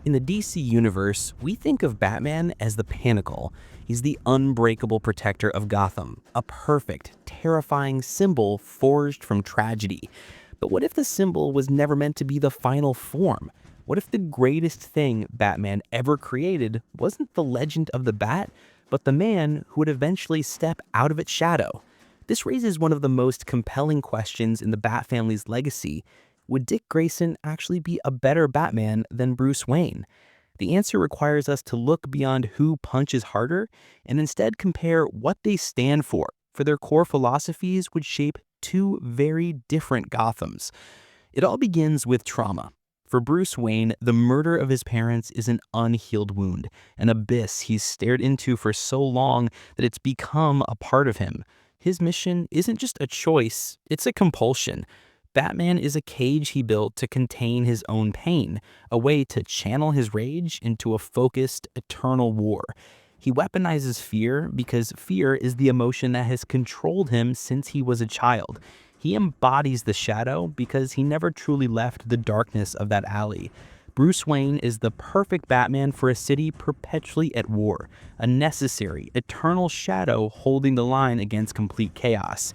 In the DC universe, we think of Batman as the pinnacle. He's the unbreakable protector of Gotham, a perfect, terrifying symbol forged from tragedy. But what if the symbol was never meant to be the final form? What if the greatest thing Batman ever created wasn't the legend of the Bat, but the man who would eventually step out of its shadow? This raises one of the most compelling questions in the Bat family's legacy. Would Dick Grayson actually be a better Batman than Bruce Wayne? The answer requires us to look beyond who punches harder and instead compare what they stand for their core philosophies would shape two very different Gothams. It all begins with trauma. For Bruce Wayne, the murder of his parents is an unhealed wound, an abyss he's stared into for so long that it's become a part of him. His mission isn't just a choice, it's a compulsion. Batman is a cage he built to contain his own pain, a way to channel his rage into a focused, eternal war. He weaponizes fear because fear is the emotion that has controlled him since he was a child. He embodies the shadow because he never truly left the darkness of that alley. Bruce Wayne is the perfect Batman for a city perpetually at war, a necessary, eternal shadow holding the line against complete chaos.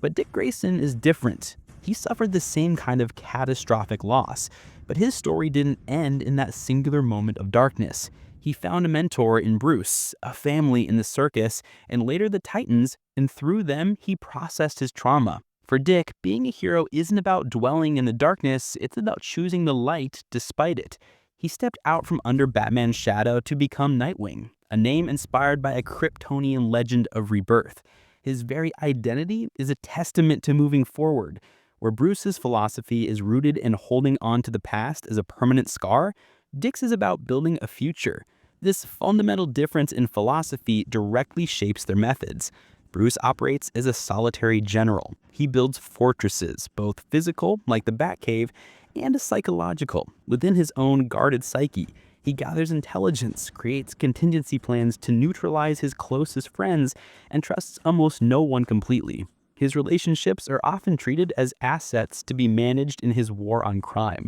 But Dick Grayson is different. He suffered the same kind of catastrophic loss, but his story didn't end in that singular moment of darkness. He found a mentor in Bruce, a family in the circus, and later the Titans, and through them, he processed his trauma. For Dick, being a hero isn't about dwelling in the darkness, it's about choosing the light despite it. He stepped out from under Batman's shadow to become Nightwing, a name inspired by a Kryptonian legend of rebirth. His very identity is a testament to moving forward. Where Bruce's philosophy is rooted in holding on to the past as a permanent scar, Dick's is about building a future. This fundamental difference in philosophy directly shapes their methods. Bruce operates as a solitary general. He builds fortresses, both physical, like the Batcave, and psychological, within his own guarded psyche. He gathers intelligence, creates contingency plans to neutralize his closest friends, and trusts almost no one completely. His relationships are often treated as assets to be managed in his war on crime.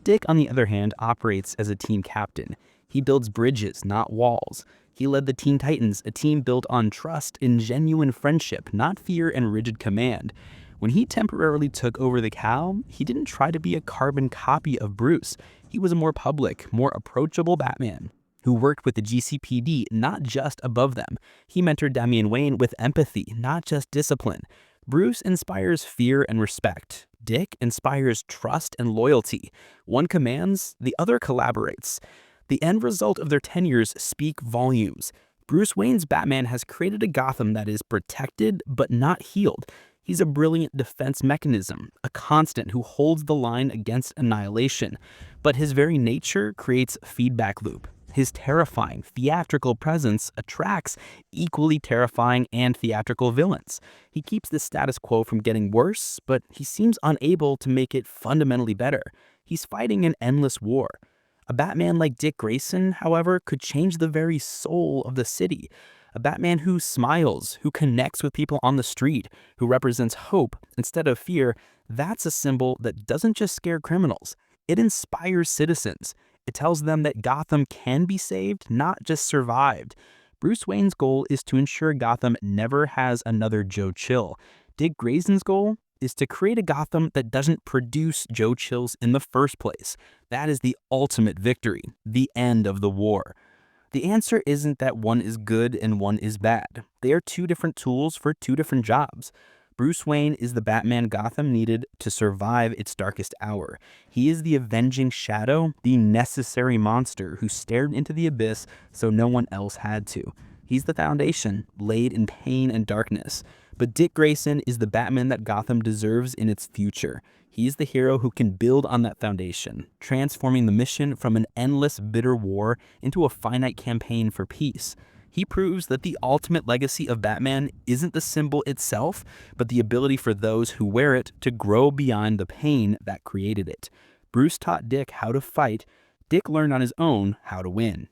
Dick, on the other hand, operates as a team captain. He builds bridges, not walls. He led the Teen Titans, a team built on trust and genuine friendship, not fear and rigid command. When he temporarily took over the cowl, he didn't try to be a carbon copy of Bruce. He was a more public, more approachable Batman who worked with the GCPD, not just above them. He mentored Damian Wayne with empathy, not just discipline. Bruce inspires fear and respect. Dick inspires trust and loyalty. One commands, the other collaborates. The end result of their tenures speak volumes. Bruce Wayne's Batman has created a Gotham that is protected but not healed. He's a brilliant defense mechanism, a constant who holds the line against annihilation. But his very nature creates a feedback loop. His terrifying, theatrical presence attracts equally terrifying and theatrical villains. He keeps the status quo from getting worse, but he seems unable to make it fundamentally better. He's fighting an endless war. A Batman like Dick Grayson, however, could change the very soul of the city. A Batman who smiles, who connects with people on the street, who represents hope instead of fear, that's a symbol that doesn't just scare criminals. It inspires citizens. It tells them that Gotham can be saved, not just survived. Bruce Wayne's goal is to ensure Gotham never has another Joe Chill. Dick Grayson's goal is to create a Gotham that doesn't produce Joe Chills in the first place. That is the ultimate victory, the end of the war. The answer isn't that one is good and one is bad. They are two different tools for two different jobs. Bruce Wayne is the Batman Gotham needed to survive its darkest hour. He is the avenging shadow, the necessary monster who stared into the abyss so no one else had to. He's the foundation, laid in pain and darkness. But Dick Grayson is the Batman that Gotham deserves in its future. He's the hero who can build on that foundation, transforming the mission from an endless, bitter war into a finite campaign for peace. He proves that the ultimate legacy of Batman isn't the symbol itself, but the ability for those who wear it to grow beyond the pain that created it. Bruce taught Dick how to fight. Dick learned on his own how to win.